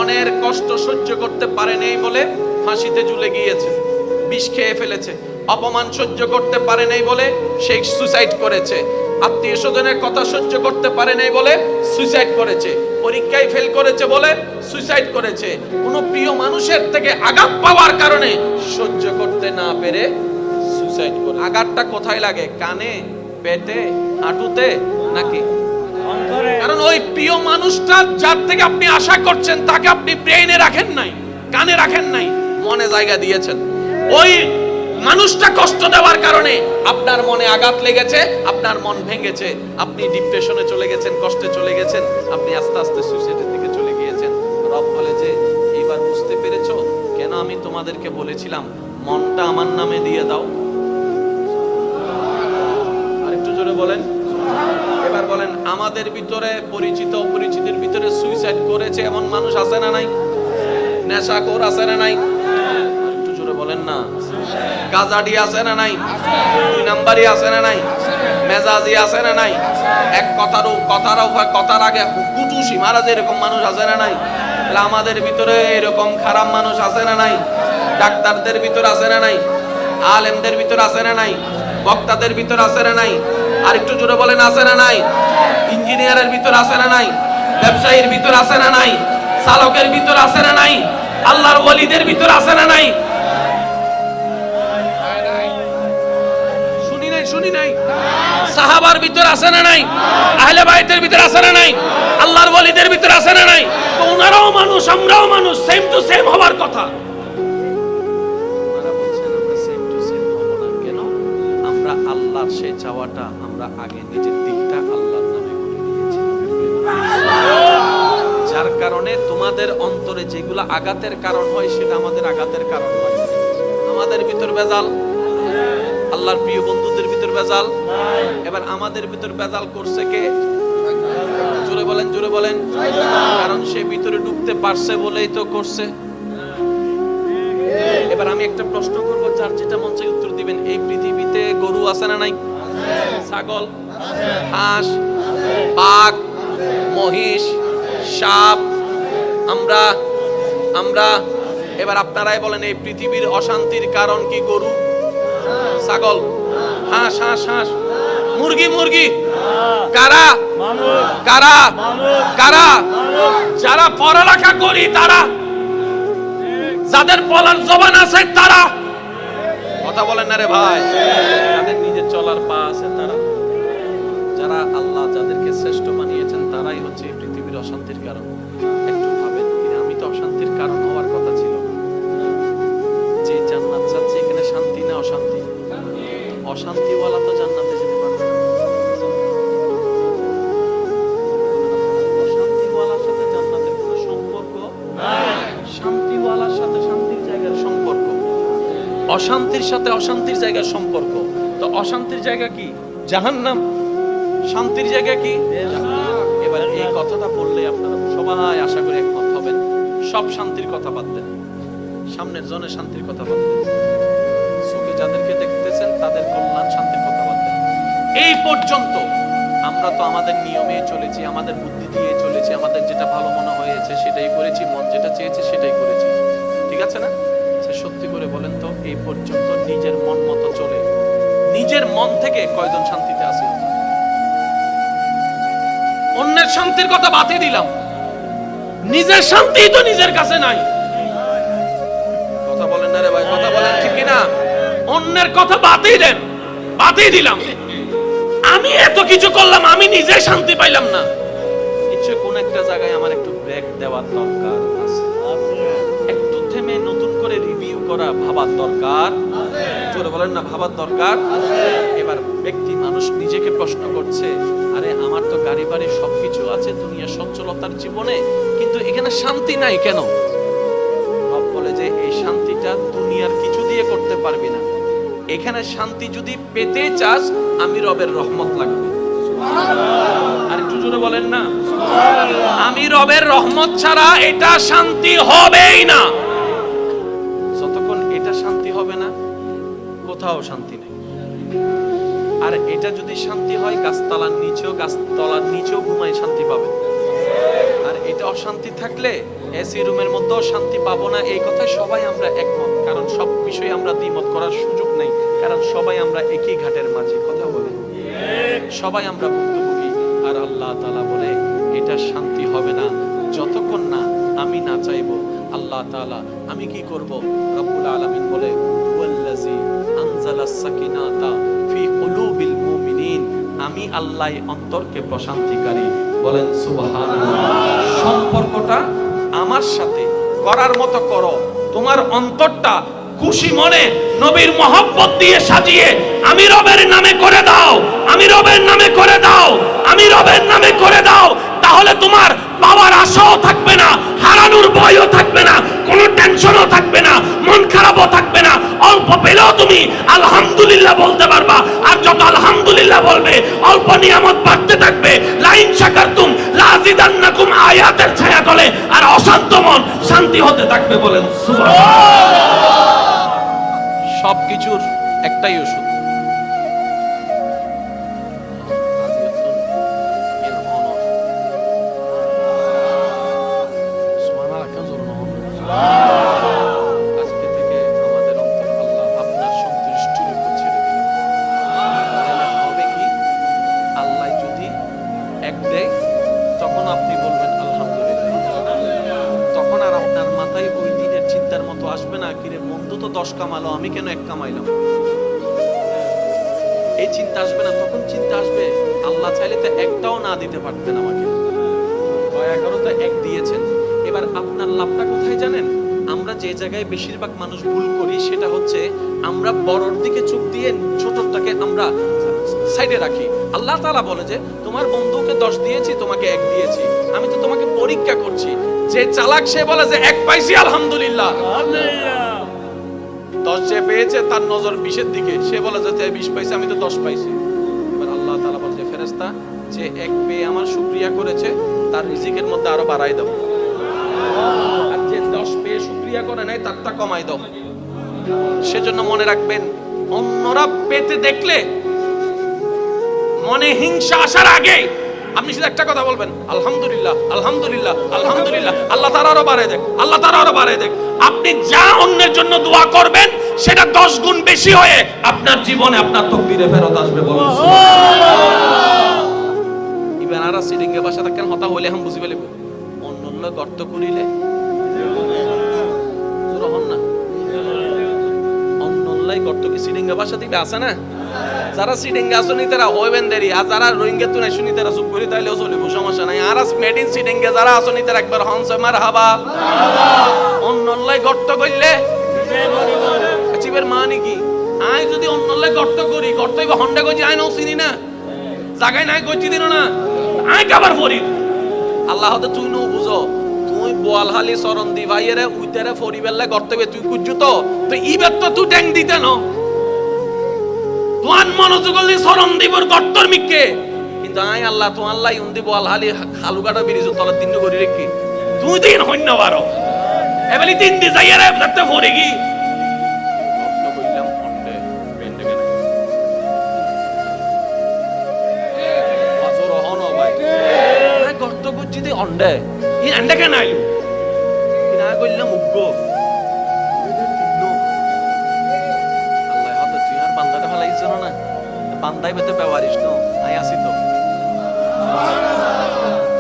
মনের কষ্ট সহ্য করতে পারে নাই বলে ফাঁসিতে ঝুলে গিয়েছে, বিষ খেয়ে ফেলেছে। অপমান সহ্য করতে পারে নাই বলে সে সুসাইড করেছে। আত্মীয় স্বজনের কথা সহ্য করতে পারে নাই বলে সুসাইড করেছে। পরীক্ষায় ফেল করেছে বলে সুসাইড করেছে। কোনো প্রিয় মানুষের থেকে আঘাত পাওয়ার কারণে সহ্য করতে না পেরে সুসাইড করে। আঘাতটা কোথায় লাগে? কানে, পেটে, হাঁটুতে নাকি? কারণ ওই প্রিয় মানুষটা যার থেকে আপনি আশা করছেন তাকে আপনি ব্রেইনে রাখেন নাই, কানে রাখেন নাই, মনে জায়গা দিয়েছেন। ওই মানুষটা কষ্ট দেওয়ার কারণে আপনার মনে আঘাত লেগেছে, আপনার মন ভেঙেছে, আপনি ডিপ্রেশনে চলে গেছেন, কষ্টে চলে গেছেন, আপনি আস্তে আস্তে সুইসাইডের দিকে চলে গিয়েছেন। রব বলে যে এইবার বুঝতে পেরেছো কেন আমি তোমাদেরকে বলেছিলাম মনটা আমার নামে দিয়ে দাও? আরেকটু জোরে বলেন। এবার বলেন, আমাদের ভিতরে পরিচিত অপরিচিতের ভিতরে সুইসাইড করেছে এমন মানুষ আছে না নাই? নেশাখোর আছে না নাই? একটু জোরে বলেন না। গাজাডি আছে না নাই? দুই নাম্বারই আছে না নাই? মেজাজি আছে না নাই? এক কথার আগে কুটুসি মারা যে এরকম মানুষ আছে না নাই? তাহলে আমাদের ভিতরে এরকম খারাপ মানুষ আছে না নাই? ডাক্তারদের ভিতর আছে না নাই? আলেমদের ভিতর আছে না নাই? বক্তাদের ভিতর আছে না নাই? আর একটু জোরে বলেন, আছে না নাই? ইঞ্জিনিয়ারের ভিতর আছে না নাই? ব্যবসায়ীর ভিতর আছে না নাই? চালকের ভিতর আছে না নাই? আল্লাহর ওলিদের ভিতর আছে না নাই? শুনি নাই? সাহাবার ভিতর আছে না নাই? আহলে বাইতের ভিতর আছে না নাই? আল্লাহর ওলিদের ভিতর আছে না নাই? তো ওনারাও মানুষ, আমরাও মানুষ, সেম টু সেম হওয়ার কথা। ওনারা বলছেন আমরা সেম টু সেম হব না কেন? আমরা আল্লাহর সেই চাওয়াটা আমরা আগে নিজের দিকটা আল্লাহর নামে করে দিয়েছি। যার কারণে তোমাদের অন্তরে যেগুলো আঘাতের কারণ হয় সেটা আমাদের আঘাতের কারণ হয়। আমাদের ভিতর ভেজাল, আল্লাহর প্রিয় বন্ধুদের ভিতর ভেজাল। এবার আমাদের ভিতর ভেজাল করছে কে? জোরে বলেন, জোরে বলেন। কারণ সে ভিতরে ঢুকতে পারছে বলেই তো করছে। এবার আমি একটা প্রশ্ন করব, যার যেটা মন চায় উত্তর দিবেন। এই পৃথিবীতে গরু আছে না নাই? ছাগল, হাঁস, বাঘ, মহিষ, সাপ, আমরা এবার আপনারাই বলেন, এই পৃথিবীর অশান্তির কারণ কি? গরু, ছাগল, হাঁস, মুরগি। কারা? কারা? যারা পড়ালেখা করি তারা, যাদের বলার জবান আছে তারা। কথা বলেন না রে ভাই? যাদের নিজের চলার পা আছে তারা। যারা আল্লাহ যাদেরকে শ্রেষ্ঠ মানিয়েছেন তারাই হচ্ছে এই পৃথিবীর অশান্তির কারণ। একটু ভাবেন, আমি তো অশান্তির কারণ হওয়ার কথা ছিল। যে জান্নাত চাচ্ছে এখানে শান্তি না অশান্তি? অশান্তিওয়ালা তো জান্নাতে যেতে পারবে না। অশান্তিওয়ালার সাথে জান্নাতের কোনো সম্পর্ক নাই। শান্তিওয়ালার সাথে শান্তির জায়গার সম্পর্ক, অশান্তির সাথে অশান্তির জায়গার সম্পর্ক। তো অশান্তির জায়গা কি? জাহান্নাম। শান্তির জায়গা কি? এবার এই কথাটা বললে আপনারা সবাই আশা করি একমত হবেন। সব শান্তির কথা বাদ দেন, সামনের জনের শান্তির কথা বাদ দেন, চোখে যাদেরকে দেখতেছেন তাদের কল্যাণ শান্তির কথা বাদ দেন। এই পর্যন্ত আমরা তো আমাদের নিয়মে চলেছি, আমাদের বুদ্ধি দিয়ে চলেছি, আমাদের যেটা ভালো মনে হয়েছে সেটাই করেছি, মন যেটা চেয়েছে সেটাই করেছি, ঠিক আছে না? সত্যি করে বলেন তো, এই পর্যন্ত নিজের মন মতো চলে নিজের মন থেকে কয়জন শান্তিতে আছে? অন্যের শান্তির কথা বাদই দিলাম, নিজের শান্তি তো নিজের কাছে নাই। কথা বলেন না রে ভাই? কথা বলেন ঠিক কি না? অন্যের কথা বাদই দেন, বাদই দিলাম। আমি এত কিছু করলাম, আমি নিজে শান্তি পাইলাম না। ইচ্ছে কোন একটা জায়গায় আমার একটু ব্রেক দেওয়ার দরকার আছে, একটু থেমে নতুন করে রিভিউ করা, ভাবার দরকার। জোরে বলেন না, ভাবার দরকার। এবার ব্যক্তি মানুষ নিজেকে প্রশ্ন করছে, আরে আমার তো গাড়ি বাড়ি সবকিছু আছে দুনিয়া সচ্ছলতার জীবনে, কিন্তু এখানে শান্তি নাই কেন? রব বলে যে এই শান্তিটা দুনিয়ার কিছু দিয়ে করতে পারবি না। এখানে শান্তি যদি পেতে চাস, আমি রবের রহমত লাগবে। আর একটু জোরে বলেন না, আমি রবের রহমত ছাড়া এটা শান্তি হবেই না। যতক্ষণ এটা শান্তি হবে না, কোথাও শান্তি নেই। আর এটা যদি শান্তি হয়, গাছতলার নিচেও ঘুমায় শান্তি পাবে। আর এটা অশান্তি থাকলে এসি রুমের মধ্যেও শান্তি পাবো না, এই কথায় সবাই আমরা একমত। কারণ সব বিষয়ে আমরা দ্বিমত করার সুযোগ নেই, কারণ সবাই আমরা একই ঘাটের মাঝে। কথা বলে সবাই আমরা ভুক্তভোগী। আর আল্লাহ তাআলা বলে এটা শান্তি হবে না যতক্ষণ না আমি না চাইবো। আল্লাহ তাআলা আমি কি করব? রব্বুল আলামিন বলে ওয়াল্লাযী আনজালাস সাকিনাতা ফি কুলুবিল মুমিনিন, আমি আল্লাহ অন্তরকে প্রশান্তিকারী। বলেন সুবহানাল্লাহ। সম্পর্কটা আমার সাথে করার মতো করো, তোমার অন্তরটা খুশি মনে নবীর মহব্বত দিয়ে সাজিয়ে আমি রবের নামে করে দাও, আমি রবের নামে করে দাও, আমি রবের নামে করে দাও। তাহলে তোমার পাওয়ার আশাও থাকবে না, হারানোর ভয়ও থাকবে না, কোনো টেনশনও থাকবে না, মন খারাপও থাকবে না। অল্প পেলেও তুমি আলহামদুলিল্লাহ বলতে পারবা। আর যত আলহামদুলিল্লাহ বলবে অল্প নিয়ামত বাড়তে থাকবে। লাইন শাকারতুম লাযিদান্নাকুম আয়াতের ছায়া তলে আর অশান্ত মন শান্তি হতে থাকবে। বলেন সুবহানাল্লাহ। সবকিছুর একটাই ওষুধ, আজকে থেকে আমাদের অন্তর আল্লাহ আপনার সন্তুষ্টির উপর ছেড়ে দিলেন। হবে কি? আল্লাহ যদি এক দেয় তখন আপনি বলবেন আলহামদুলিল্লাহ। তখন আর আপনার মাথায় ওই দিনের চিন্তার মতো আসবে না, কিরে বন্ধু তো 10 কামালো, আমি কেন 1 কামাইলাম, এই চিন্তা আসবে না। তখন চিন্তা আসবে আল্লাহ চাইলে তো একটাও না দিতে পারতেন আমাকে, দয়া করে তো 1 দিয়েছেন। এবার আপনার লাভটা কোথায় জানেন? আমরা যে জায়গায় বেশিরভাগ মানুষ ভুল করি সেটা হচ্ছে আমরা বড়র দিকে চোখ দিয়ে ছোটটাকে আমরা সাইডে রাখি। আল্লাহ তাআলা বলে যে তোমার বন্ধুকে 10 দিয়েছি, তোমাকে 1 দিয়েছি, আমি তো তোমাকে পরীক্ষা করছি। যে চালাক সে বলে যে 1 পাইছি আলহামদুলিল্লাহ, 10 যে পেয়েছে তার নজর 20-এর দিকে, সে বলে যে 20 পাইছে, আমি তো 10 পাইছি। এবার আল্লাহ তাআলা বলে যে ফেরেশতা যে 1 পেয়ে আমার শুকরিয়া করেছে তার রিজিকের মধ্যে আরো বাড়াই দাও, আর যে 10 পেয়ে শুকরিয়া করে নাই তারটা কমাই দাও। সেজন্য মনে রাখবেন, অন্যরা পেতে দেখলে মনে হিংসা আসার আগে আপনি শুধু একটা কথা বলবেন আলহামদুলিল্লাহ, আলহামদুলিল্লাহ, আলহামদুলিল্লাহ, আল্লাহ তাআলা আরো বাড়ায় দেখ, আল্লাহ তাআলা আরো বাড়ায় দেখ। আপনি যা অন্যের জন্য দোয়া করবেন সেটা 10 গুণ বেশি হয়ে আপনার জীবনে আপনার তাকদীরে ফেরত আসবে। বলুন সুবহানাল্লাহ। ইবেন আরা সিডিংয়ে বাসা থাকেন হতা হইলে হাম বুঝি ফেলিব, অন্য গর্ত করিলে জোর হন না, অন্যলাই গর্ত কি সিডিংয়ে বাসা দিবে আছে না? যারা সিডিংয়ে আসনি তারা হইবেন দেরি, আর যারা রোহিঙ্গা তো নাই শুনি তারা চুপ করি তাইলেও চলিব, সমস্যা নাই। আর মেড ইন সিডিংয়ে যারা আসনি তারা একবার হনস মারহাবা। অন্যলাই গর্ত কইলে চিবের মানে কি? আই যদি অন্যলাই গর্ত করি, গর্তই বা হন্ডা কই আই নাও চিনি না, জায়গায় নাই কইছি দিন না, আই কাবার ফরি। আল্লাহ তো তুই নো বুঝো, তুই বোয়ালহালি চরণ দি ভাইয়েরে উইতারে ফরি বেললে গর্ত বে তুই কুজ্জু তো ইবের তো তুই ট্যাং দিতে ন তুয়ান মনোযোগ হলি চরণ দিবর গর্তর মিকে। কিন্তু আই আল্লাহ তো আল্লাহ ইউন্দি বোয়ালহালি খালুগাটা বিরিজু তলে দিন করি রেখি তুই দিন হইন্য বারো এবেলি 3 দি যাইয়ারে যাতে ফরি কি গর্ত কইলাম অন্ডে বেন্ডে কেন ওয়াজর হন ভাই আই গর্ত কইছি দি অন্ডে ই এন্ডে কেন আইলো কিনা কইলাম উগ্গ আল্লাহ হাতে তুই আর বান্দাটা ফলাইছ না, বান্দাই বেতে ব্যবহারিস তো আই আসি তো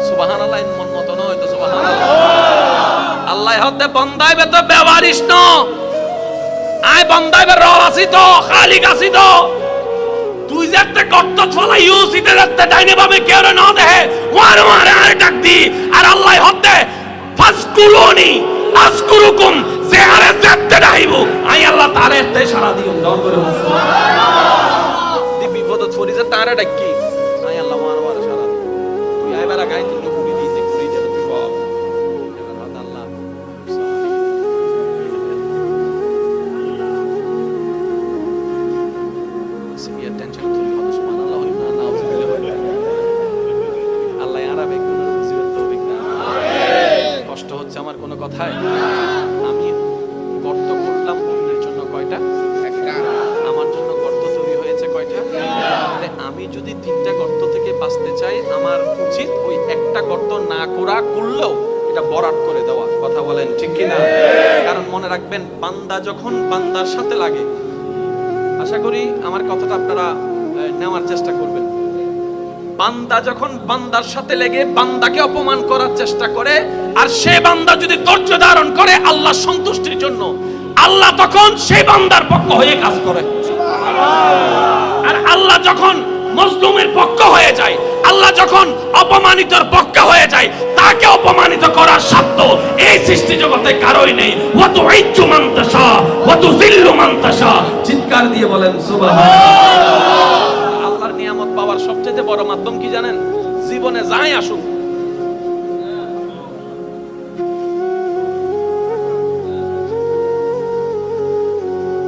সুবহানাল্লাহ। মন মত নয় তো সুবহানাল্লাহ। আল্লাহ হাতে বান্দাই বেতে ব্যবহারিস তো আই বান্দাই বে রব আসি তো খালিক আসি তো। তুই যে একটা গর্ত ফলাইও সিতে যাতে ডাইনে বামে কেউ না দেখে ওয়ার ওয়ার আর ডাক দি আর আল্লাহ হাতে ফাসকুলুনি আসকুরুকুম যে আরে যেতে ডাইবো আই আল্লাহ তারে এতে সারা দিও দর করে সুবহানাল্লাহ। দি বিপদত ফরি যে তারে ডাকি আই আল্লাহ ওয়ার ওয়ার সারা দি তুই আইবারা গাই তুই নবুরি দিতে করি যাবে তুই বাপ এবার হাত আল্লাহ সিবিয়া টেনশন তুই হতো সুবহানাল্লাহ হই না নাউজুবিল্লাহ আল্লাহ আরাবে কোন মুসিবত তৌফিক না আমিন। কষ্ট হচ্ছে আমার কোন কথায়? আমি গর্ত করলাম অন্যের জন্য কয়টা? একটা। আমার জন্য গর্ত তৈরি হয়েছে কয়টা? তাহলে আমি যদি 3টা গর্ত থেকে বাঁচতে চাই আমার উচিত ওই একটা গর্ত না করা করলেও এটা এটা বরাত করে দেওয়া। কথা বলেন ঠিক কি না? কারণ মনে রাখবেন, বান্দা যখন বান্দার সাথে লাগে, আশা করি আমার কথাটা আপনারা নেওয়ার চেষ্টা করবেন। বান্দা যখন বান্দার সাথে লেগে বান্দাকে অপমান করার চেষ্টা করে, আর সে বান্দা যদি ধৈর্য ধারণ করে আল্লাহর সন্তুষ্টির জন্য, আল্লাহ তখন সেই বান্দার পক্ষ হয়ে কাজ করে। আর আল্লাহ যখন মজলুমের পক্ষ হয়ে যায়, আল্লাহ যখন অপমানিতর পক্ষ হয়ে যায়, তাকে অপমানিত করার সাধ্য এই সৃষ্টি জগতে কারোই নেই। ওয়া তুইজ্জু মান তাশা ওয়া তুযিল্লু মান তাশা। চিৎকার দিয়ে বলেন সুবহানাল্লাহ। আল্লাহর নিয়ামত পাওয়ার সবচেয়ে বড় মাধ্যম কি জানেন? জীবনে যাই আসুক,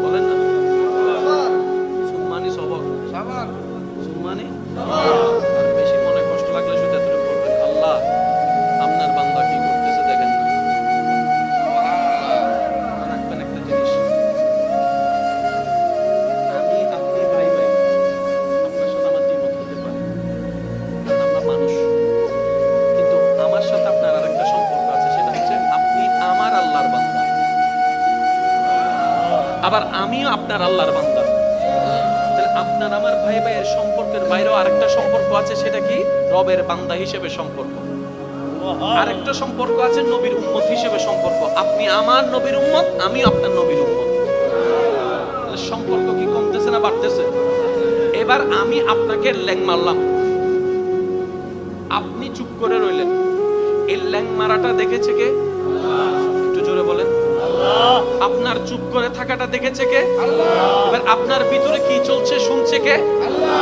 বলেন না, সুম্মানি সবর, সাবার, সুম্মানি আর বেশি মনে কষ্ট লাগলে শুধু এতটুকু বলবেন, আল্লাহ আপনার বান্দা কি করতেছে দেখেন না। রাখবেন একটা জিনিস, আমি আপনি ভাই ভাই, আপনার সাথে আমার দ্বিমত হতে পারে, কারণ আমরা মানুষ, কিন্তু আমার সাথে আপনার আরেকটা সম্পর্ক আছে, সেটা হচ্ছে আপনি আমার আল্লাহর বান্দা, আবার আমিও আপনার আল্লাহর বান্দা। আপনার আমার ভাই ভাইয়ের সম্পর্কের বাইরেও আরেকটা সম্পর্ক আছে, সেটা কি? রবের বান্দা হিসেবে সম্পর্ক। আরেকটা সম্পর্ক আছে নবীর উম্মত হিসেবে সম্পর্ক। আপনি আমার নবীর উম্মত, আমি আপনার নবীর উম্মত। সম্পর্ক কি কমতেছে না বাড়তেছে? এবার আমি আপনাকে ল্যাং মারলাম, আপনি চুপ করে রইলেন, এই ল্যাং মারাটা দেখেছে কে? একটু জোরে বলেন। আপনার চুপ করে থাকাটা দেখেছে কে? এবার আপনার ভিতরে কি চলছে শুনছে কে?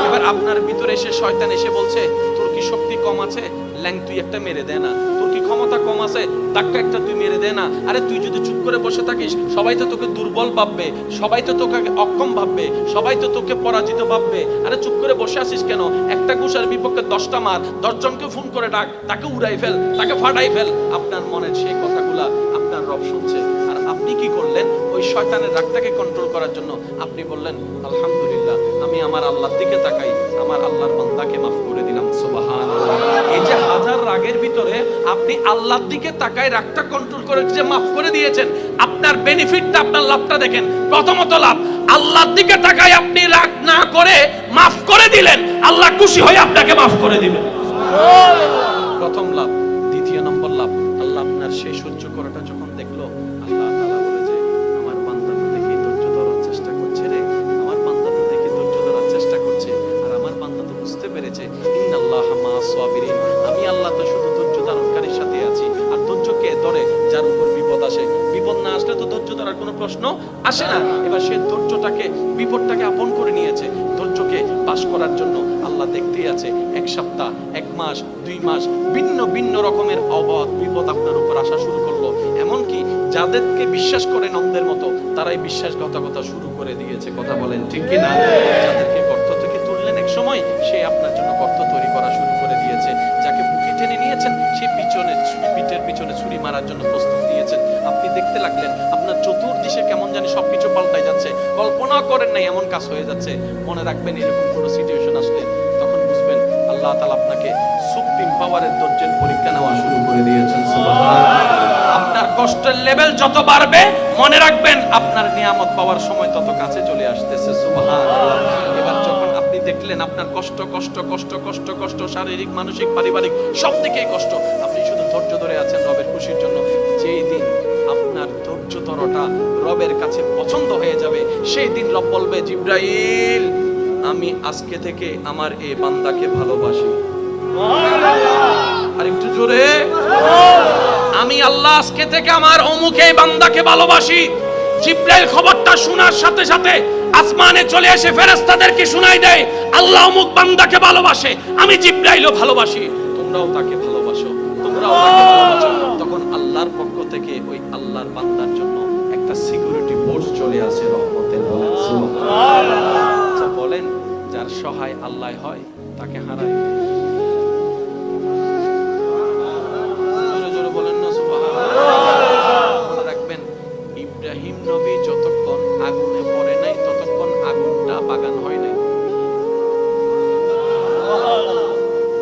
এবার আপনার ভিতরে এসে শয়তান এসে বলছে, তোর কি শক্তি কম আছে? ল্যাং তুই একটা মেরে দে না। তোর কি ক্ষমতা কম আছে? ধাক্কা একটা তুই মেরে দে না। আরে তুই যদি চুপ করে বসে থাকিস, সবাই তো তোকে দুর্বল ভাববে, সবাই তো তোকে অক্ষম ভাববে, সবাই তো তোকে পরাজিত ভাববে। আরে চুপ করে বসে আছিস কেন? একটা ঘুষের বিপক্ষে 10টা মার, 10 জনকে ফোন করে ডাক, তাকে উড়াই ফেল, তাকে ফাটাই ফেল। আপনার মনের সেই কথাগুলা আপনার রব শুনছে। আর আপনি কি করলেন? ওই শয়তানের রাগটাকে কন্ট্রোল করার জন্য আপনি বললেন, আলহামদুলিল্লাহ, আমি আমার আল্লাহর দিকে তাকাই, আমার আল্লাহর বান্দাকে মাফ করে দিলাম। সুবহানাল্লাহ। এই যে হাজার রাগের ভিতরে আপনি আল্লাহর দিকে তাকাই রাগটা কন্ট্রোল করে যে মাফ করে দিয়েছেন, আপনার বেনিফিটটা, আপনার লাভটা দেখেন। প্রথমত লাভ, আল্লাহর দিকে তাকাই আপনি রাগ না করে মাফ করে দিলেন, আল্লাহ খুশি হয়ে আপনাকে মাফ করে দিবেন। প্রথম লাভ। দ্বিতীয় নম্বর লাভ, আল্লাহ আপনার সেই সহ্য করাটা যখন দেখলো, আল্লাহ তাআলা বলে যে আমার বান্দা তো দেখি ধৈর্য ধরার চেষ্টা করছে রে, আমার বান্দা তো দেখি ধৈর্য ধরার চেষ্টা করছে, আর আমার বান্দা তো বুঝতে পেরেছে ইন্নাল্লাহা মা'আস সাবিরিন, আমি আল্লাহ তো শুধু ধৈর্য ধারণকারীর সাথে আছি। আর ধৈর্য কে ধরে? যার উপর বিপদ আসে। বিপদ না আসলে তো ধৈর্য ধরার কোনো প্রশ্ন আসে না। এবার সে ধৈর্যটাকে, বিপদটাকে আপন করে নিয়েছে। ধৈর্যকে পাস করার জন্য আল্লাহ দেখতেই আছে, 1 সপ্তাহ, 1 মাস, 2 মাস ভিন্ন ভিন্ন রকমের অবদ বিপদ আপনার উপর আসা শুরু করলো। এমনকি যাদেরকে বিশ্বাস করেন অন্ধের মতো, তারাই বিশ্বাসঘাতকতা শুরু করে দিয়েছে। কথা বলেন ঠিক কি না? যাদেরকে গর্ত থেকে তুললেন এক সময়, সে আপনার জন্য গর্ত তৈরি করা শুরু করে দিয়েছে। যাকে বুকে টেনে নিয়েছেন, সে পিঠের পিছনে ছুরি মারার জন্য প্রস্তুত দিয়েছেন। আপনি দেখতে লাগলেন আপনার চতুর্দিশে কেমন জানি সবকিছু পাল্টাই যাচ্ছে, কল্পনা করেন নাই এমন কাজ হয়ে যাচ্ছে। মনে রাখবেন, এরকম কোনো সিচুয়েশন আসলে তখন বুঝবেন আল্লাহ তাআলা আপনাকে সুপ্রিম পাওয়ারের ধৈর্যের পরীক্ষা নেওয়া শুরু করে দিয়েছেন। সুবহানাল্লাহ। আপনার কষ্টের লেভেল যত বাড়বে, মনে রাখবেন আপনার নিয়ামত পাওয়ার সময় তত কাছে চলে আসতেছে। সুবহানাল্লাহ। এবার যখন আপনি দেখলেন আপনার কষ্ট কষ্ট কষ্ট কষ্ট কষ্ট, শারীরিক, মানসিক, পারিবারিক সব দিকেই কষ্ট, আপনি শুধু ধৈর্য ধরে আছেন রবের খুশির জন্য। যেই দিন আপনার ধৈর্য ধরাটা রবের কাছে পছন্দ হয়ে যাবে, সেই দিন রব বলবে, জিবরাইল, আমি আজকে থেকে আমার এই বান্দাকে ভালোবাসি। আর একটু জোরে, আমি আল্লাহ আজকে থেকে আমার অমুক এই বান্দাকে ভালোবাসি। জিবরাইল খবরটা শোনার সাথে সাথে আসমানে চলে এসে ফেরেশতাদেরকে শোনাই দেয়, আল্লাহ অমুক বান্দাকে ভালোবাসে, আমি জিবরাইলও ভালোবাসি, তোমরাও তাকে ভালোবাসো, তোমরাও তাকে ভালোবাসো। তখন আল্লাহর পক্ষ থেকে ওই আল্লাহর বান্দার জন্য একটা সিকিউরিটি ফোর্স চলে আসে রহমতের। বলেন সুবহানাল্লাহ। বলেন, যার সহায় আল্লাহ হয় তাকে হারায়। জোরে জোরে বলেন না সুবহানাল্লাহ। মনে রাখবেন, ইব্রাহিম নবী যতক্ষণ আগুনে পড়ে নাই, ততক্ষণ আগুনটা বাগান হয় নাই।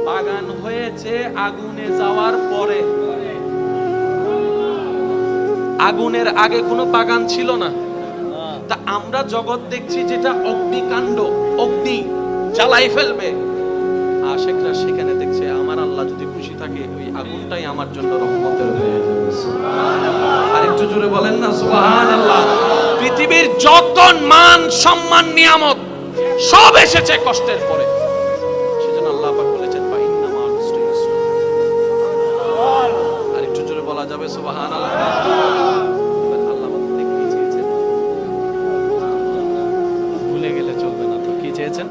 বাগান হয়েছে আগুনে যাওয়ার পরে। আগুনের আগে কোনো বাগান ছিল না। তা আমরা জগৎ দেখছি যেটা অগ্নিকাণ্ড, অগ্নি জ্বালাই ফেলবে, আশিকরা সেখানে দেখছে আমার আল্লাহ যদি খুশি থাকে ওই আগুনটাই আমার জন্য রহমতের হয়ে যাবে। আর একটু জোরে বলেন না সুবহানাল্লাহ। পৃথিবীর যত মান সম্মান নিয়ামত সব এসেছে কষ্টের পরে। সেজন্য আল্লাহ পাক বলেছেন ফাইন্না মাল উসরি ইউসরা। আর একটু জোরে বলা যাবে সুবহানাল্লাহ। আল্লাহ আমাদের থেকে কি চেয়েছেন ভুলে গেলে চলবে না তো। কি চেয়েছেন?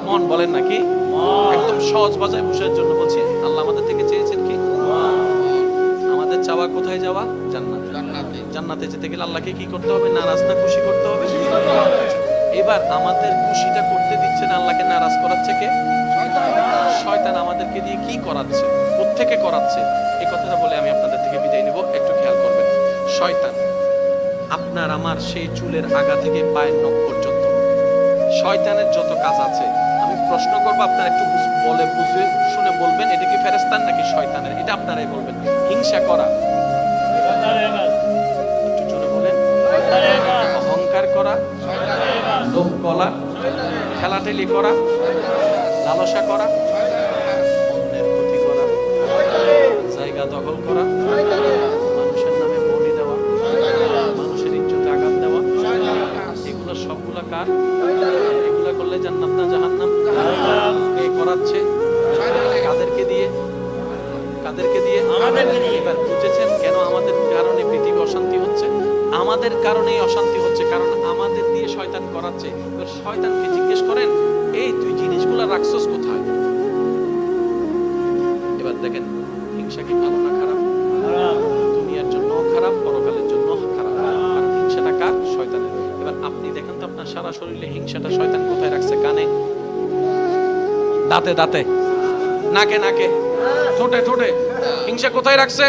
মন বলেন নাকি? একদম সহজ ভাষায় বুঝার জন্য বলছি, আল্লাহ আমাদের থেকে চেয়েছেন কি? আমাদের চাওয়া কোথায় যাওয়া? জান্নাতে। জান্নাতে যেতে গেলে আল্লাহকে কি করতে হবে? নারাজ না খুশি করতে হবে। এবার আমাদের খুশিটা করতে দিচ্ছে না, আল্লাহকে নারাজ করাচ্ছে কে? শয়তান আমাদেরকে দিয়ে কি করাচ্ছে, কোত্থেকে করাচ্ছে? এই কথাটা বলে আমি আপনাদের থেকে বিদায় নিব। একটু খেয়াল করবেন, শয়তান আপনার আমার সেই চুলের আগা থেকে পায়ের নখ পর্যন্ত শয়তানের যত কাজ আছে, আমি প্রশ্ন করব, আপনারা একটু বলে বুঝে শুনে বলবেন এটা কি ফেরেশতার নাকি শয়তানের, এটা আপনারাই বলবেন। হিংসা করা, একটু জোরে বলেন। অহংকার করা, লোভ করা, ঠেলাঠেলি করা, লালসা করা, অন্যের ক্ষতি করা, জায়গা দখল করা, মানুষের নামে বলি দেওয়া, মানুষের ইজ্জতে আঘাত দেওয়া, এগুলো সবগুলা কার? এগুলা করলে জান্নাত না জাহান্নাম? কে করাচ্ছে? কাদেরকে দিয়ে? কাদেরকে দিয়ে? এবার বুঝেছেন কেন আমাদের কারণে পৃথিবী অশান্তি হচ্ছে? আমাদের কারণেই অশান্তি হচ্ছে, কারণ আমাদের দিয়ে শয়তান করাচ্ছে। এবার শয়তানকে জিজ্ঞেস করেন, এই তুই জিনিসগুলা রাখছস কোথায়? এবার দেখেন হিংসা কি ভালো না খারাপ? দুনিয়ার জন্য খারাপ, পরকালের জন্য খারাপ। কারণ হিংসাটা কার? শয়তানের। এবার আপনি দেখেন তো আপনার সারা শরীরে হিংসাটা শয়তান কোথায় রাখছে? কানে, দাঁতে দাঁতে, নাকে নাকে, ঠোঁটে ঠোঁটে। হিংসা কোথায় রাখছে?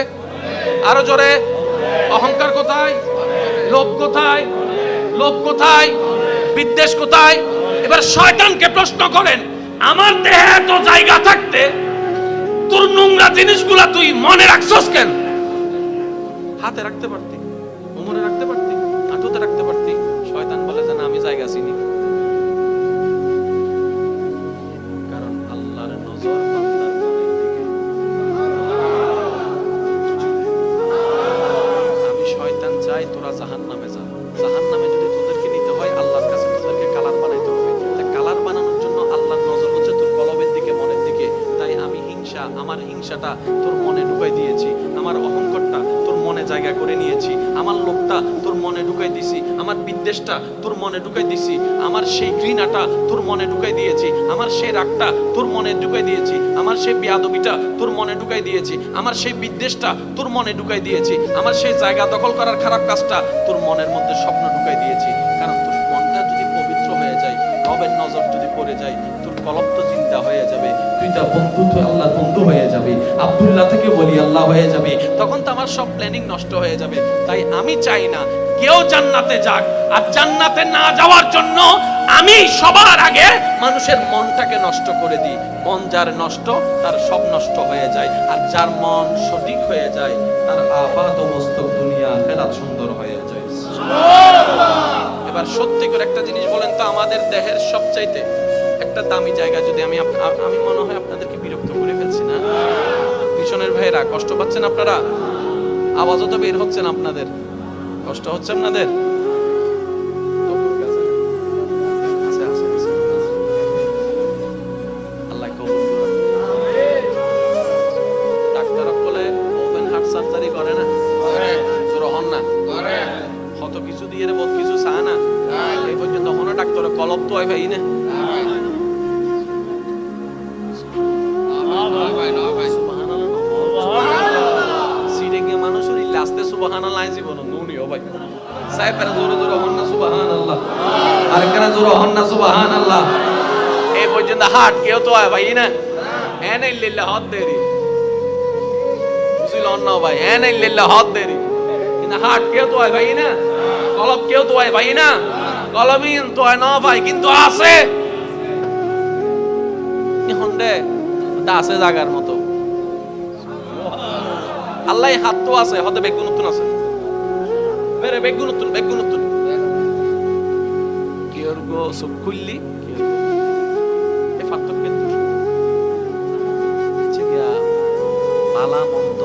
আরো জোরে। অহংকার কোথায়? লোভ কোথায়? লোভ কোথায়? বিদ্বেষ কোথায়? এবার শয়তানকে প্রশ্ন করেন, আমার দেহে এত জায়গা থাকতে তোর নোংরা জিনিসগুলা তুই মনে রাখছস কেন? হাতে রাখতে পারতি, কোমরে রাখতে পারতি, হাঁটুতে রাখতে পারতি। শয়তান বলে যে না, আমি জায়গা চিনি। কারণ আল্লাহর নজর বান্দার মনের দিকে। আমি শয়তান চাই তোরা জাহান্নামে যা। জাহান্নামে যদি তোদেরকে নিতে হয় আল্লাহর কাছে তোদেরকে কালার বানাইতে হবে। তাই কালার বানানোর জন্য আল্লাহর নজর হচ্ছে তোর কলবের দিকে, মনের দিকে। তাই আমি হিংসা, আমার হিংসাটা তোর মনে ঢুকাই দিয়েছি। আমার অহংকারটা তোর মনে জায়গা করে নিয়েছি। আমার লোভটা তোর মনে ঢুকাই দিছি। আমার বিদ্বেষটা তোর মনে ঢুকাই দিছি। আমার সেই ঘৃণাটা তোর মনে ঢুকাই দিয়েছি। আমার সেই রাগটা তোর মনে ঢুকাই দিয়েছি। আমার সেই বেয়াদবিটা তোর মনে ঢুকাই দিয়েছি। আমার সেই বিদ্বেষটা তোর মনে ঢুকাই দিয়েছি। আমার সেই জায়গা দখল করার খারাপ কাজটা তোর মনের মধ্যে স্বপ্ন ঢুকাই দিয়েছি। কারণ তোর মনটা যদি পবিত্র হয়ে যায়, রবের নজর যদি পড়ে যায়, তোর কলব তো জিন্দা হয়ে যাবে। তুই তার বন্ধু, তুই আল্লাহর বন্ধু হয়ে যাবে। আব্দুল্লাহ থেকে বলি আল্লাহ হয়ে যাবে। তখন তো আমার সব প্ল্যানিং নষ্ট হয়ে যাবে। তাই আমি চাই না কেউ জান্নাতে যাক। আর জান্নাতে না যাওয়ার জন্য আমি সবার আগে মানুষের মনটাকে নষ্ট করে দিই। মন যার নষ্ট, তার সব নষ্ট হয়ে যায়। আর যার মন সঠিক হয়ে যায়, তার আপাত মস্তক দুনিয়া আখিরাত সুন্দর হয়ে যায়। এবার সত্যি করে একটা জিনিস বলেন তো, আমাদের দেহের সবচাইতে একটা দামি জায়গা যদি আমি মনে হয় আপনাদেরকে বিরক্ত করে ফেলছি না? পিছনের ভাইয়েরা কষ্ট পাচ্ছেন আপনারা? আওয়াজও তো বের হচ্ছে না আপনাদের, কষ্ট হচ্ছে আপনাদের? আল্লাহ কবুল করুন। ডাক্তার বলে ওপেন হার্ট সার্জারি করে না? জোর হন না? কত কিছু দিয়ে বহুত কিছু চায় না। এই পর্যন্ত হন ডাক্তার কলব তো হয় ভাই না। সুবহানাল্লাহ জীবন নুনিও ভাই সাহেবের জোরে জোরে হন না সুবহানাল্লাহ। আর কেন জোরে হন না সুবহানাল্লাহ? এই পর্যন্ত হাট কেউ তো হয় ভাই না। হ্যাঁ নাই লিল্লাহ হদ দেরি বুঝিল না ভাই। হ্যাঁ নাই লিল্লাহ হদ দেরি, কিন্তু হাট কেউ তো হয় ভাই না। কলব কেউ তো হয় ভাই না। কলবিন তো হয় না ভাই, কিন্তু আছে হন্ডে আছে জাগার মতো। আল্লাহ হাত তো আছে, হতে বেগুন নতুন আছে। বেরে বেগুন নতুন কি ওর গো সব খুললি কি এ ফাত্তর কে তুই চিগা বালা মন্দ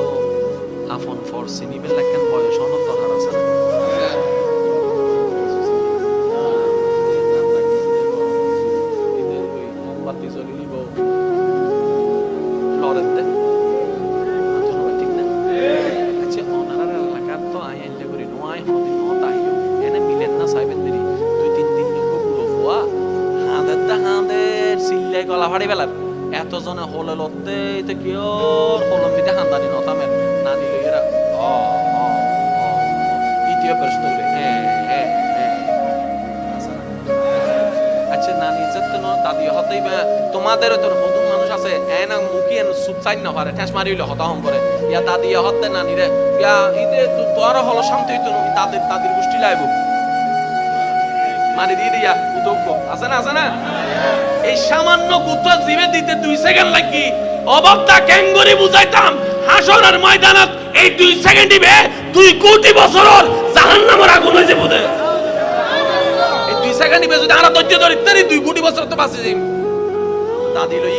আপন ফর সিনিবেল লাকেন বয়স অনন্তর হার আছে না বাতি জ্বলি নিব লরেতে ঠিক না আচ্ছা অনারার এলাকার তো আই এন্ড করি নয় হদি নত আইও এনে মিলেন না সাইবেন দেরি 2-3 দিন লোক পুরো ফুয়া হাঁদের সিল্লাই গলা ফাড়ি বেলার এত জনে হলে লতে এটা কি ওর কলম দিতে হান্দানি নতামে না নিলে এরা ইতিও প্রশ্ন করে আচ্ছা না নিজের তো দাদি হতেই বা তোমাদের তো নতুন মানুষ আছে না মুখি সুপ চাইন না পারে ঠেস মারি হইলে হতা হম করে ইয়া দাদি হতে না নিরে ইয়া ইদে তোর হলো শান্তি হইতো না তাদের গোষ্ঠী লাইব মারি দিয়ে দিয়া উদক্ষ আছে না এই সামান্য কুত্তা জিবে দিতে 2 সেকেন্ড লাগি অবস্থা ক্যাঙ্গরি বুঝাইতাম হাসরের ময়দানত এই 2 সেকেন্ড দিবে 2 কোটি বছরের জাহান্নামের আগুন হয়ে যাবে বুঝে এই 2 সেকেন্ড দিবে যদি আমরা ধৈর্য ধরি তারি 2 কোটি বছর তো বাঁচে যাই দাদি লই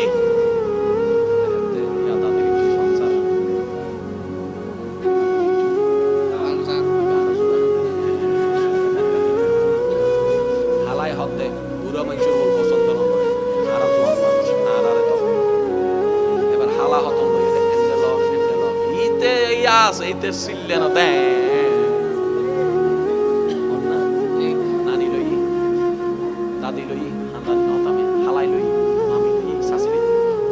হালাই হতে বুড়া মানুষের বল পছন্দ না আর জোয়ান মানুষ আর আরে তো এবার হালা হত লই এন্ডেল ইতে ইয়াস ইতে সিল্লে না দে অন্না নানি লই দাদি লই হান্দান নতামে হালাই লই আমি লই সাসরি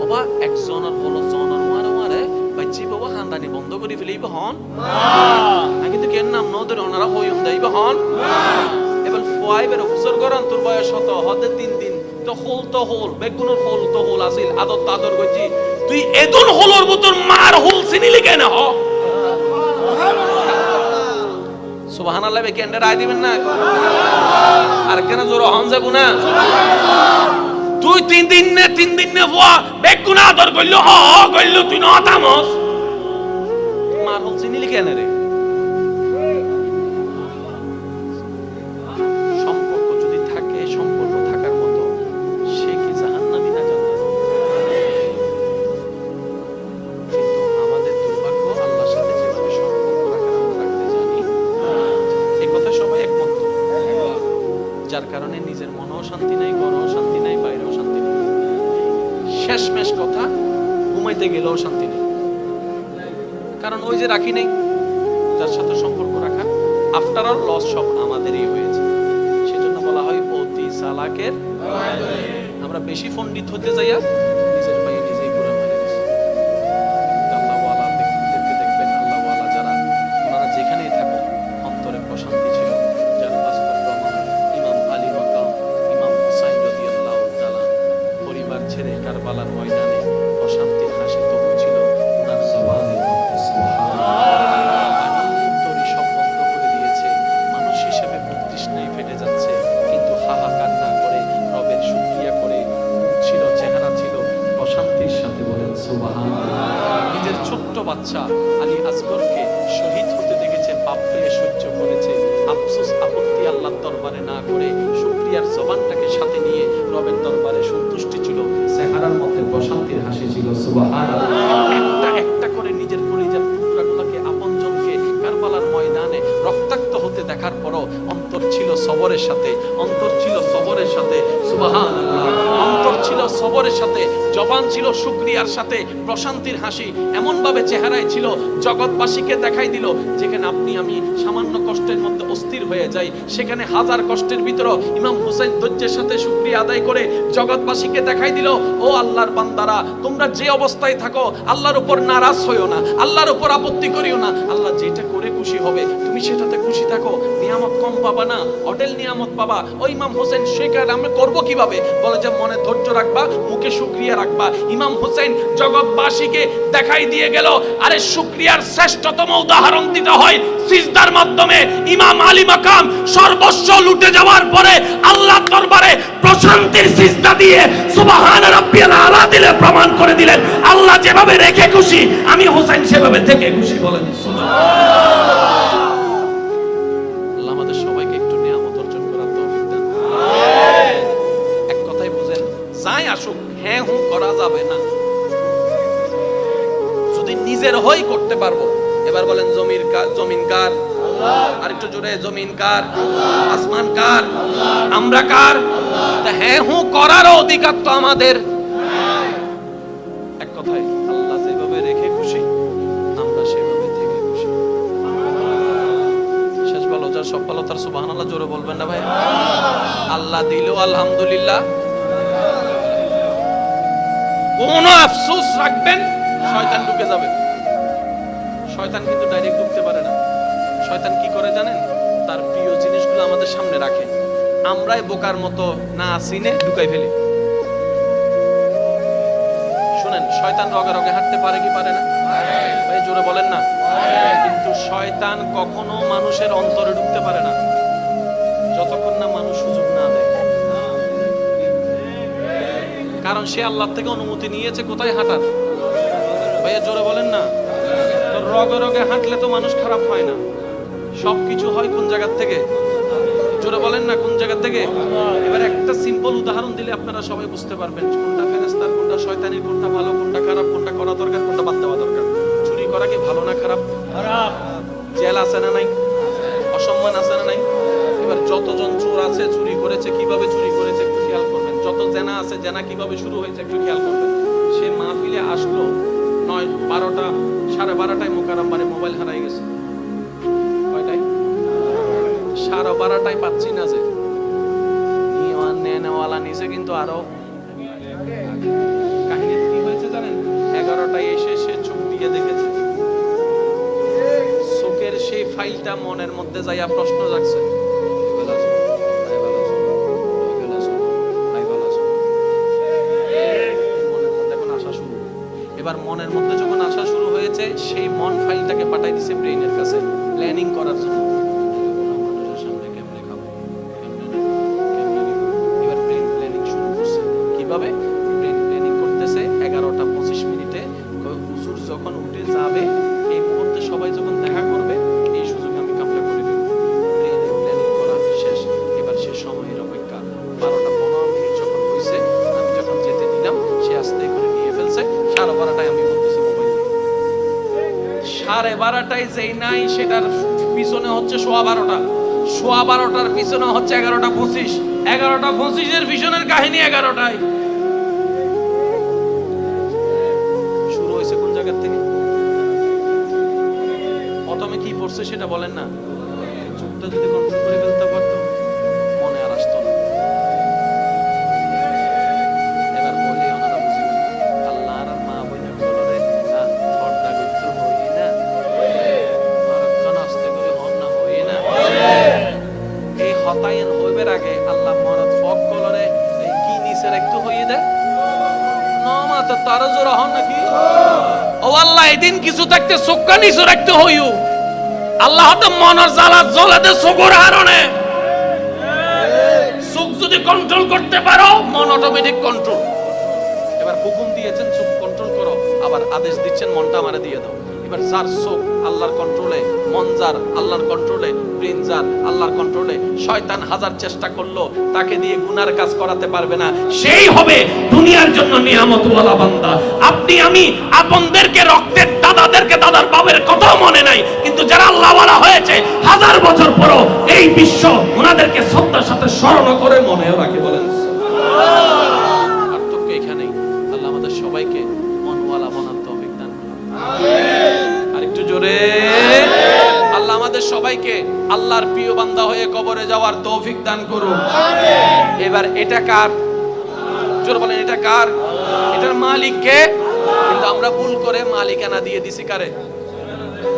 ওবা একজনের হলো জনের মারে বাচ্চি বাবা হান্দানি বন্ধ করে ফেলিব হন আগে তো কেন নাম নদের ওনারা হইম দেইব হন এবার ফাইবের অফিসার করান তোর বয়স হত হতে 3 দিন তো হোল বেগুনের হোল আছিল আদর কইছি তুই এদন হোলর ভিতর মার হোল চিনিলি কেন হ সুবহানাল্লাহ বে কেন রায় দিবেন না আর কেন জোর হন যাব না তুই 3 দিন নে ফুয়া বেগুন আদর কইল কইল তুই না তামস মার হোল চিনিলি কেন রে যার কারণে নিজের মনেও শান্তি নাই ঘরেও শান্তি নাই বাইরেও শান্তি নাই শেষমেশ কথা ঘুমাইতে গেলেও শান্তি নেই কারণ ওই যে রাখি নেই যার সাথে সম্পর্ক রাখা আফটার অল লস সব আমাদেরই হয়েছে সেজন্য বলা হয় অতি চালাকের আমরা বেশি পণ্ডিত হতে যাইয়া নিজের পায়ে নিজেই ঘুরে মারি আল্লাহওয়ালা ব্যক্তিদেরকে দেখবেন আল্লাহওয়ালা যারা ওনারা যেখানেই থাকুন অন্তরে প্রশান্তি ছিল যার বাস্তব প্রমাণ ইমাম আলী মাকাম ইমাম হুসাইন রাদিয়াল্লাহু তাআলা পরিবার ছেড়ে কারবালার ময়দানে অশান্তির হাসি তবু ছিল ওনার জবানে সুবহানাল্লাহ অন্তরে সব বন্ধ করে দিয়েছে মানুষ হিসেবে তৃষ্ণায় ফেটে যাচ্ছে কিন্তু হাহাকার না করে রবের শুকরিয়া করে ছিল চেহারা ছিল প্রশান্তির সাথে বলেন সুবহানাল্লাহ নিজের ছোট্ট বাচ্চা আলী আসগরকে শহীদ হতে দেখেছে পাপ পেয়ে সহ্য করেছে আফসোস আপত্তি আল্লাহর দরবারে না করে শুকরিয়ার জবানটাকে সাথে নিয়ে রবের দরবারে সন্তুষ্টি ছিল চেহারার মধ্যে প্রশান্তির হাসি ছিল সুবহানাল্লাহ একটা করে নিজের কলিজার টুকরাগুলোকে আপনজনকে কারবালার ময়দানে রক্তাক্ত হতে দেখার পরও অন্তর ছিল সবরের সাথে সুবহানাল্লাহ অন্তর ছিল সবরের সাথে জবান ছিল শুকরিয়ার সাথে প্রশান্তির হাসি এমন ভাবে চেহারায় ছিল জগৎবাসীকে দেখাই দিল যেখানে আপনি আমি সামান্য কষ্টের মধ্যে অস্থির হয়ে যাই সেখানে হাজার কষ্টের ভিতরে ইমাম হুসাইন ধৈর্যের সাথে শুকরিয়া আদায় করে জগৎবাসীকে দেখাই দিল ও আল্লাহর বান্দারা তোমরা যে অবস্থায় থাকো আল্লাহর উপর নারাজ হইও না আল্লাহর উপর আপত্তি করিও না আল্লাহ যেটা করে খুশি হবে তুমি সেটাতে খুশি থাকো নিয়ামত কম পাবা না হোটেল নিয়ামত পাবা ওই ইমাম হোসেন শেখার আমরা করব কিভাবে বলে যে মনে ধৈর্য রাখবা মুখে শুকরিয়া রাখবা ইমাম হোসেন জগৎবাসীকে দেখাই দিয়ে গেল আরে শুকরিয়ার শ্রেষ্ঠতম উদাহরণ দিতে হয় সিজদার মাধ্যমে ইমাম আলী মাকাম সর্বস্ব লুটে যাওয়ার পরে আল্লাহর দরবারে প্রশান্তির সিজদা দিয়ে সুবহান রাব্বিয়াল আলা দিলে প্রমাণ করে দিলেন আল্লাহ যেভাবে রেখে খুশি আমি হোসেন সেভাবে থেকে খুশি বলেন সুবহানাল্লাহ নিজের হই করতে পারবো। এবার বলেন জমিন কার? আরেকটু জোরে, জমিন কার? আসমান কার? আমরা কার? হ্যাঁ হু করার অধিকার তো আমাদের। এক কথায় আল্লাহ যেভাবে রেখে খুশি আমরা সেভাবে থেকে খুশি। শেষ ভালো যার সব ভালো তার সুবহানাল্লাহ জোরে বলবেন না ভাই? আল্লাহ দিলেও আলহামদুলিল্লাহ। কোন আফসোস রাখবেন, শয়তান ঢুকে যাবে। শয়তান কিন্তু ডাইরেক্ট ঢুকতে পারে না। শয়তান কি করে জানেন? তার প্রিয় জিনিসগুলো আমাদের সামনে রাখে, আমরাই বোকার মতো না চিনে ঢুকাই ফেলি। শুনেন, শয়তান রগে রগে হাঁটতে পারে কি পারে না? ভাই জোরে বলেন না। কিন্তু শয়তান কখনো মানুষের অন্তরে ঢুকতে পারে না যতক্ষণ না মানুষ সুযোগ না দেয়। কারণ সে আল্লাহ থেকে অনুমতি নিয়েছে কোথায় হাঁটার। ভাইয়া জোরে বলেন না। তো রগে রগে হাঁটলে তো মানুষ খারাপ হয় না, সবকিছু হয় কোন জায়গা থেকে? জোরে বলেন না, কোন জায়গা থেকে? এবার একটা সিম্পল উদাহরণ দিলে আপনারা সবাই বুঝতে পারবেন কোনটা ফেরেশতার, কোনটা শয়তানি, কোনটা ভালো, কোনটা খারাপ, কোনটা করা দরকার, কোনটা বাদ দেওয়া দরকার। চুরি করা কি ভালো না খারাপ? খারাপ। জেল আছে না নাই? অসম্মান আছে না নাই? এবার যতজন চোর আছে, চুরি করেছে, কিভাবে চুরি করেছে একটু খেয়াল করবেন। যত জেনা আছে, জেনা কিভাবে শুরু হয়েছে একটু খেয়াল করবেন। সে মাহফিলে আসলো 9-12টা, 12:30টায় মোকাররমবারে মোবাইল হারাই গেছে। কয়টায়? 12:30টায় পাচ্ছি না যে নেওয়ালা নিচে, কিন্তু আরো কাহিনী কি হয়েছে জানেন? 11টায় এসে সে চোখ দিয়ে দেখেছে, চোখের সেই ফাইলটা মনের মধ্যে যাইয়া প্রশ্ন জাগছে, এবার মনের মধ্যে যখন আসা শুরু হয়েছে, সেই মন ফাইলটাকে পাঠাই দিছে ব্রেইনের কাছে প্ল্যানিং করার জন্য। মানুষের সামনে কেমনে খাবো, এবার ব্রেইন প্ল্যানিং শুরু করছে। কিভাবে ব্রেইন প্ল্যানিং করতেছে? 11:25 হুজুর যখন উঠে যাবে, এই মুহূর্তে সবাই যখন দেখা করবে, এই সুযোগে আমি কামটা করে দেব। ব্রেইনের প্ল্যানিং করা শেষ। এবার সে সময়ের অপেক্ষা। 12:15 যখন হয়েছে, আমি যখন যেতে দিলাম, সে আস্তে করে নিয়ে ফেলছে। 12:30টায় আমি বলতেছি মোবাইল, 12:30টায় যেই নাই সেটার পিছনে হচ্ছে 12:15, 12:15টার পিছনে হচ্ছে 11:25, 11:25 পিছনের কাহিনী 11টায় শুরু হয়েছে। কোন জায়গা থেকে? প্রথমে কি পড়ছে সেটা বলেন না। চোখটা যদি কন্ট্রোল করে ফেলতে পারতো, মনে আর আসতো না। এবার বলে ওনারা বুঝিবেন, আল্লাহর মা বইনা বলরে থরটা করতে হই না, মরক্কান আসতে করে হন না হই না। এই হতায়ন হইবার আগে আল্লাহ মরদ ফক কলরে এই কি নিচে রাখতে হই দে নমা তো তার জোর হন নাকি? ও আল্লাহ, এদিন কিছু থাকতে চোখটা নিচে রাখতে হইও। আল্লাহ তো মনের জ্বালা জ্বলাতে চোখের হারণে। চোখ যদি কন্ট্রোল করতে পারো, মন অটোমেটিক কন্ট্রোল। এবার হুকুম দিয়েছেন চোখ কন্ট্রোল করো, আবার আদেশ দিচ্ছেন মনটা আমারে দিয়ে দাও। এবার যার চোখ আল্লাহর কন্ট্রোলে, মন যার আল্লাহর কন্ট্রোলে, ব্রেন যার আল্লাহর কন্ট্রোলে, শয়তান হাজার চেষ্টা করলো তাকে দিয়ে গুনার কাজ করাতে পারবে না। সেই হবে দুনিয়ার জন্য নিয়ামতওয়ালা বান্দা। আপনি আমি আপনদেরকে, রক্তের দাদাদেরকে, দাদার বাবার কথাও মনে নাই, কিন্তু যারা আল্লাহওয়ালা হয়েছে 1000 বছর পরও এই বিশ্ব ওনাদেরকে শ্রদ্ধার সাথে স্মরণ করে মনেও রাখে। বলেন পার্থক্য এখানেই। আল্লাহ আমাদের সবাইকে মনওয়ালা বানার তৌফিক দান করুন। আরেকটু জোরে। আল্লাহ আমাদের সবাইকে আল্লাহর প্রিয় বান্দা হয়ে কবরে যাওয়ার তৌফিক দান করুন। এবার এটা কার? জোরে বলেন, এটা কার? এটার মালিক কে? কিন্তু আমরা ভুল করে মালিকানা দিয়ে দিছি কারে?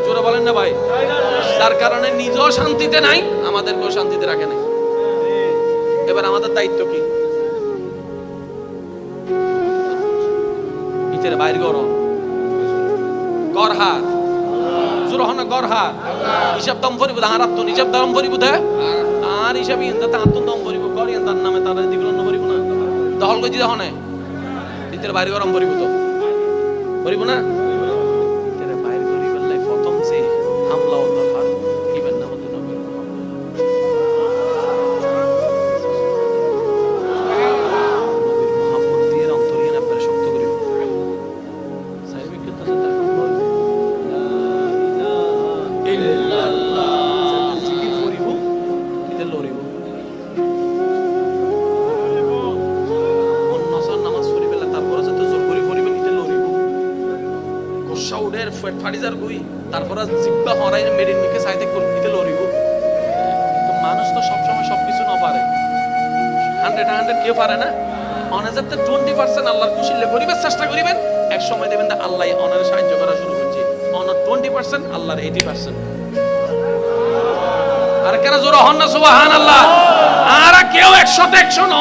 জোরে বলেন না ভাই। তার কারণে নিজেও শান্তিতে নাই, আমাদেরকেও শান্তিতে রাখে নাই। এবার আমাদের দায়িত্ব কি? ভিতরে বাইর গরম গরহার জোরহনা গরহার হিসাব দম ভরিব, হারাত তো হিসাব দম ভরিব দে আর হিসাব ইন্দা তা তো দম ভরিব করি তার নামে তারা দিগুলো না ভরিব না দহল কই দিদা হনে ভিতরে বাইর গরম ভরিব তো ভরিব না। ভিতরে বাইর করিব লাই প্রথম যে হামলা হতো আর ইবেন নাম তো নবী মোহাম্মদ দিয়ে অন্তরিয়ে না পরে শক্ত করিব সাইবিক তো ইল্লাল্লাহ জিকির করিব ইতে লরিব অন্য সর নামাজ পড়িবে তারপরে যত জোর করি পড়িবে নিতে লরিব গোসা উডের ফাড়িজার গুই তারপরে জিব্বা হরাই মেরিন মিকে সাইতে নিতে লরিব তো মানুষ তো সবসময় সবকিছু না পারে 100 কেউ পারে না অনাজাতে 20% আল্লাহর খুশিলে করিবে চেষ্টা করিবেন এক সময় দেখবেন যে আল্লাহ অনারে সাহায্য করা শুরু করছে অনার 20% আল্লাহর 80%। আর কেন জোরে হন না সুবহানাল্লাহ। আরা কেউ 100% ন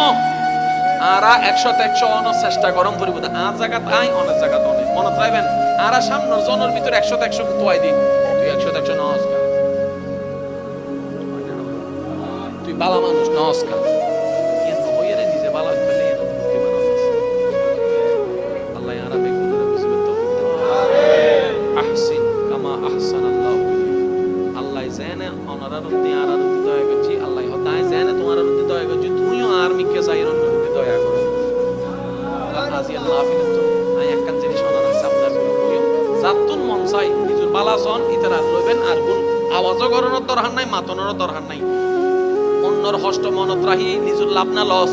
আরা 100% অন চেষ্টা করম করিব আ জায়গা আই অনেক জায়গা অনেক মনে রাখবেন আরা সামনের জনের ভিতর 100% তোয়াই দি তুই 100% নস তুই বালা মানুষ নস কা কেন হইরে নিজে বালা ফেলে আল্লাহ আরা বেগুনের বুঝবে তো আহসিন কামা আহসানাল্লাহু আল্লাহ জানে অনারার উদ্দি আরার উদ্দি দয়া করছি আল্লাহ হদায় জানে তোমার উদ্দি দয়া করছি তুইও আর মিকে যাইরন উদ্দি দয়া করো আজি আল্লাহ ফিলতো আই একখান জিনিস অনারার সাবধান করিও জাতুন মন চাই নিজের বালাসন ইতারা লইবেন আর কোন আওয়াজও করানোর দরকার নাই মাতনের দরকার নাই অন্যর হষ্ট মনত রাহি নিজের লাভ না লস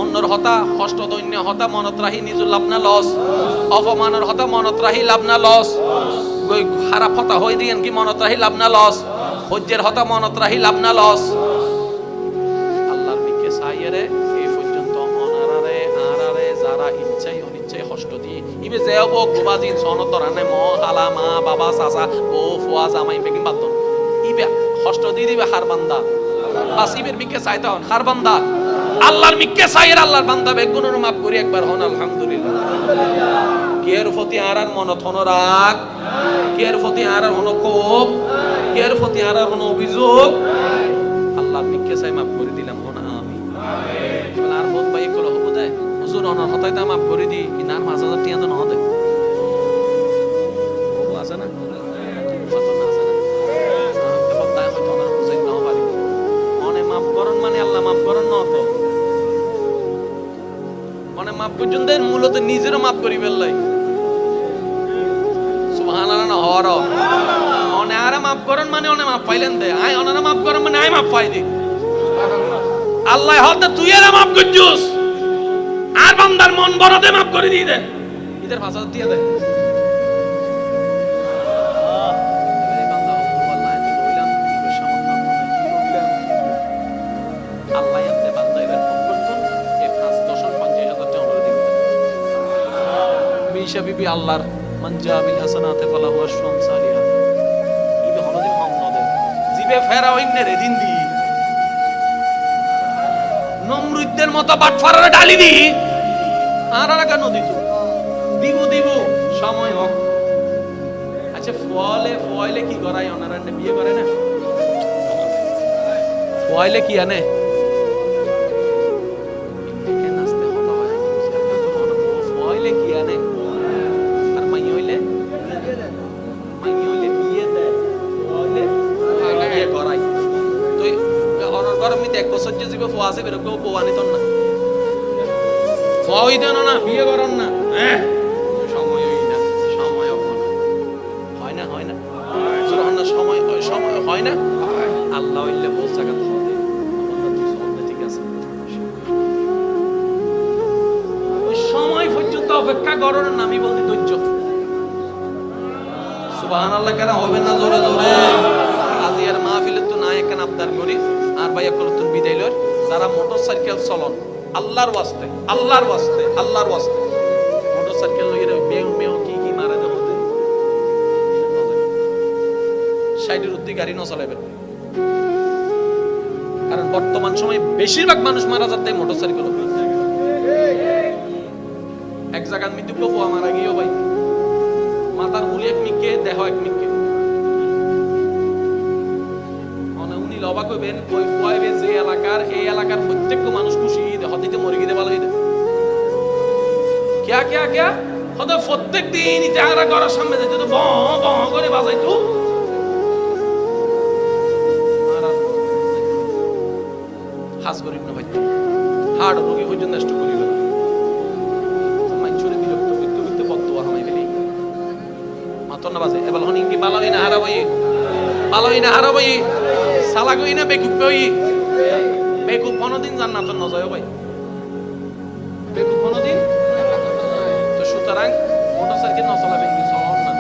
অন্যর হতা হষ্ট দৈন্য হতা মনত রাহি নিজের লাভ না লস অপমানের হতা মনত রাহি লাভ না লস খারাপ হতা হই দিয়েন কি মনত রাহি লাভ না লস হজ্জের হতা মনত রাহি লাভ না লস আল্লাহর বিকে সাইয়েরে এই পর্যন্ত অনারারে আরারে যারা ইচ্ছাই অনিচ্ছাই হষ্ট দিয়ে ইবে যে ও গোবাজিন সনত রানে ম হালা মা বাবা চাচা ও ফুয়া জামাই বেকিন বাদ ইবে হষ্ট দিয়ে দিবে হার বান্দা বাসিবের মিকে চাইতে হন হার বান্দা আল্লাহর মিকে চাইয়ের আল্লাহর বান্দা বেগুনের মাফ করি একবার হন আলহামদুলিল্লাহ। কের প্রতি আরার মনত হন রাগ কের প্রতি আরার হন কোপ কের প্রতি আরার হন অভিযোগ আল্লাহর মিকে চাই মাফ করে দিলাম হন আমি আর বোধ ভাই কলো হবো দে হুজুর অনার হতাই তা মাফ করে দি ইনার 5000 টিয়া তো না দে ও আছে না আল্লাহ মাফ করেন না তো মানে মাফ পর্যন্ত মূলত নিজেরও মাফ করি ফেললাই সুবহানাল্লাহ না হওয়ার অনে আরা মাফ করেন মানে অনে মাফ পাইলেন দে আই অনারা মাফ করেন মানে আই মাফ পাই দি আল্লাহ হতে তুই এরা মাফ করছিস আর বান্দার মন বড়তে মাফ করে দিয়ে দে ইদের ভাষা দিয়ে দে বিবি আল্লাহর মানজা বিল হাসানাতে ফালাহু আশরুম সালিহা ইবে হলদি মুহাম্মদ জিবে ফেরা হইনে রে দিন দি নমরুদদের মতো বাটফারারে ডালি দি আর আর কেন দিত দিব সময় হোক আচ্ছা ফয়লে কি করাই ওনারা বিয়ে করে না ফয়লে কি আনে ফয়লে কি আনে এক বছর যে জীবে ফোয়া আছে বেরো কেউ পোয়া নিত না ফোয়া হইতে না বিয়ে করেন না সময় হয় না সময় হয় না আল্লাহ হইলে বহু জায়গা হবে ঠিক আছে ওই সময় পর্যন্ত অপেক্ষা করার নামই বলতে ধৈর্য সুবহানাল্লাহ কেন হবে না জোরে জোরে আজি আর মাহফিলে তো না একখান আবদার করি আর ভাই একবার তোর বিদায় লর যারা মোটরসাইকেল চলন আল্লাহর ওয়াস্তে মোটরসাইকেল লইরে মেও কি মারা দেব সাইডের উদ্দি গাড়ি না চালাবেন কারণ বর্তমান সময়ে বেশিরভাগ মানুষ মারা যাচ্ছে মোটরসাইকেল এক জায়গার মৃত্যু পোয়া মারা গিয়েও ভাই মাথার গুলি এক মিকে দেহ এক মিকে অবাক হইবেন ওই ফয়বে যে এলাকার এই এলাকার প্রত্যেকটা মানুষ খুশি হদিতে মরে গিয়ে ভালো হইতে ক্যা হতে প্রত্যেক দিন যারা ঘরের সামনে যাইতো তো করে বাজাইতো হাস করিব না ভাইতো হাড় রোগী পর্যন্ত নষ্ট করিব না মানুষের বিরক্ত করতে বদ্ধ হামাই ফেলি মাতন না বাজে এবার হনি কি বালা হই না হারা ভাই ভালোই না আরো ভাই সালাগই না বেকুব ভাই বেকুব কোনদিন জান্নাত না যায় ভাই বেকুব কোনদিন তো সুতরাং মোটরসাইকেল না চালাবেন কি চলন না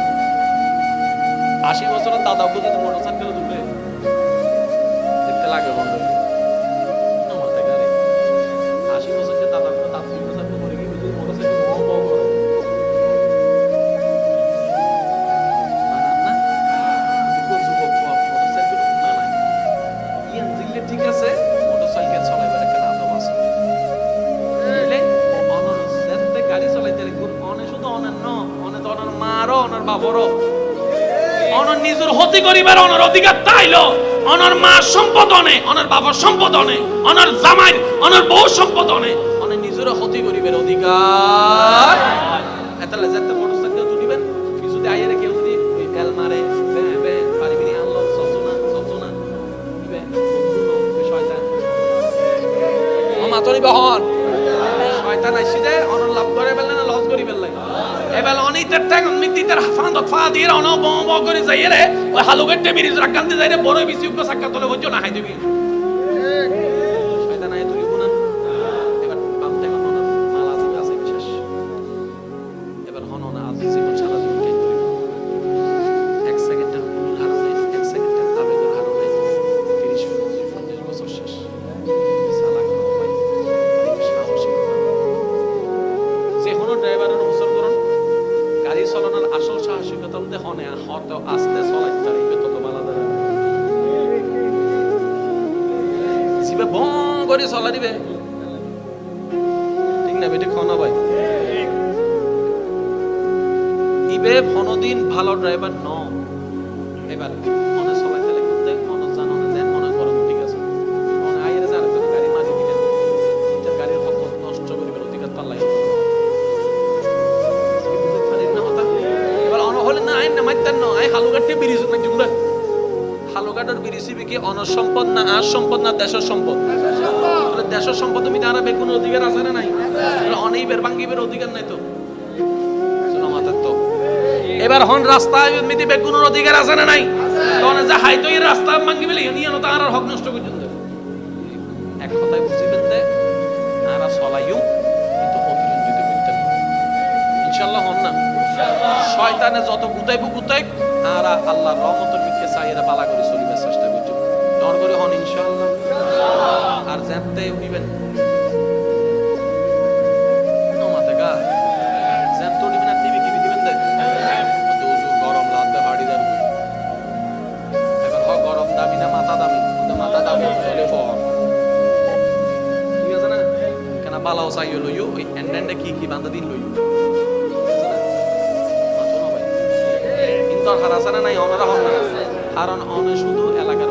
80 বছরের দাদাও যদি মোটরসাইকেল দুবে দেখতে লাগে বন্ধ না মাথা গাড়ি 80 বছরের দাদা কোনো দাঁত ফিরে যাবে করে কি যদি মোটরসাইকেল বড় বড় করে ঠিক আছে মোটরসাইকেল চালাইবার একটা আদব আছে বুঝলে অনর যেতে গাড়ি চালাইতে গুণ অনে শুধু অনেন ন অনে তো অনর মারো অনর বাবরো অনর নিজের হতি করিবার অনর অধিকার তাইলো অনর মা সম্পদ অনে অনর বাবার সম্পদ অনে অনর জামাই অনর বউ সম্পদ অনে অনে নিজের হতি করিবার অধিকার এতলে যেতে মোটরসাইকেল তুলিবেন যদি আইরে কেউ যদি ওই তেল মারে বে বে পারিবিনি আল্লাহ সজনা ইবে মাতরি বহন শয়তান আইসিদে অনর লাভ করে বেললে না লস করি বেললে এবেল অনিতের টাক মিতিতের ফান্দত ফা দিয়ে অন ব ব করে যাইয়ে রে ওই হালুগেটে বিরিজ রাখানতে যাইরে বড় বিসি উপ সাক্কা তলে হইছো না হাই দিবি শয়তান আই তুই গুনা এবার বাম থেকে অনর মালা দিবে আছে বিশেষ এবার হননা আজিজি কোন ছাড়া দিবে কে করি 1 সেকেন্ডের ভুল হারাবে 1 সেকেন্ডের আবেগের হারাবে 30 বছর শেষ ড্রাইভারের অনুসরণ করুন গাড়ি চালানোর আসল সাহসিকতা হতে হনে হয়তো আস্তে চলাইতে পারবে তত ভালো দাঁড়া জিবে বং করে চলা দিবে ঠিক না বেটি খাওয়া ভাই ইবে ফনদিন ভালো ড্রাইভার ন এবার মনে চলাইতে লাগতে মনে জানো না দেন মনে করো ঠিক আছে মনে আইরে জানে তো গাড়ি মারি দিলেন এটা গাড়ির হক নষ্ট করিবার অধিকার তার লাগে হালুঘাটে ব্রিজ না জুমরা হালুঘাটের ব্রিজ কি অনর সম্পদ না আর সম্পদ না দেশের সম্পদ তাহলে দেশের সম্পদ তুমি আর বেগুন অধিকার আছে না নাই অনেইবের ভাঙ্গিবের অধিকার নাই তো শোনো মাথার তো এবার হন রাস্তায় মিদি বেগুনের অধিকার আছে না নাই তখন যে হাইতো এই রাস্তা ভাঙ্গিবেলে নিয়ে না তার হক নষ্ট করতে এক কথায় বুঝিবেন দে আর চলাইও কিন্তু অতিরঞ্জিত করতে ইনশাআল্লাহ হন না শয়তানে যত গুতাই আর আল্লাহর রহমতের মিকে চাইরা বালা করে চলিবার চেষ্টা করছো ডর করে হন ইনশাআল্লাহ আর যেতে উঠিবেন নমাতে গা যেত তো উঠিবেন আর দিবি কি দিবেন দে দুজু গরম লাগতে হাড়ি দাও এবার হ গরম দামি না মাথা দামি মাথা দামি চলে ফর ঠিক আছে না কেন বালাও চাইও লইও ওই এন্ডেন্ডে কি বান্ধা দিন লইও হারাসানা নাই অনারা হন না কারণ অনে শুধু এলাকার